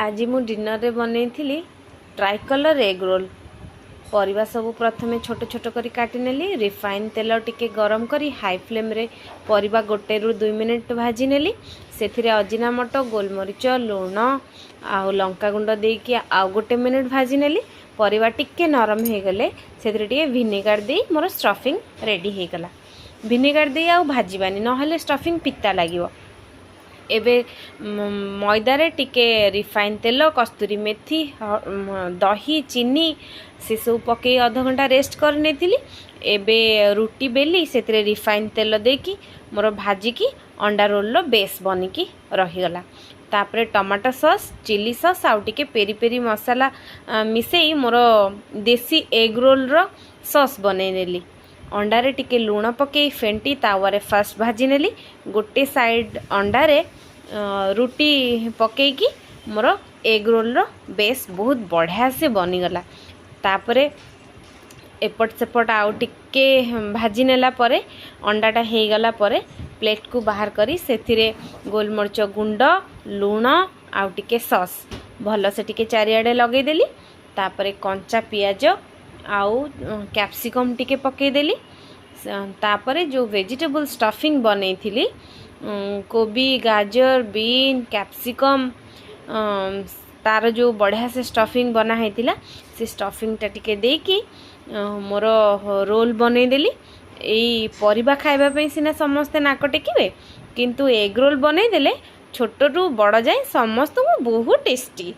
आज मु डिनर रे बनई ट्राइकलर एग रोल। परिवा सब प्रथमे छोट छोट करी काटी नेली। रिफाइन तेल टिके गरम करी हाई फ्लेम रे परिवा गोटे रु 2 मिनिट भाजी नेली। सेथिरे अजिनामोट गोलमरीच लुण आउ लंका गुंड देकी आउ गोटे मिनिट भाजी नेली। परिवा टिके नरम हो गले सेथिरे टिके विनेगार दे मोर स्टफिंग रेडी हो गला। विनेगार दे आउ भाजीबानी नहले स्टफिंग पिता लागिवो। एबे मैदारे टिके रिफाइन तेल कस्तूरी मेथी दही चीनी से सब पके आधा घंटा रेस्ट कर नेथिली। एबे रुटी बेली से रिफाइन तेल देकी मोर भाजी की अंडा रोल रो बेस बनिकी रहीगला। तापरे टमाटो सॉस चिली सॉस आउ टिके पेरी पेरी मसाला मिसेई मोर देसी एग रोल रो सॉस बनै नेली। अंडारे टिके लुण पके फेंटी तावारे फास्ट भाजी नेली। गोटे साइड अंडारे रुटी पकेकी मोर एग रोल रो बेस बहुत बढ़िया से बनीगला। तापरे एपट सेपट आउ टिके भाजी नेला परे अंडाटा हो गला परे प्लेट को बाहर करी सेथिरे गोलमरीच गुंड लुण आउ टिके सॉस भल से टिके चारिआडे लगे देली। तापरे कंचा पियाज आउ कैप्सिकम टिके पके देली। तापरे जो वेजिटेबल स्टफिंग बनै थिली कोबी गाजर बीन कैप्सिकम तार जो बढ़िया से स्टफिंग बना होता से स्टफिंग टा टिके देकी मोर रोल बनै देली। एई परिबा खाइबा पे सिना समस्ते नाक टेकिबे किंतु एग रोल बनै देले छोट रु बड़ जाए समस्त बहुत टेस्टी।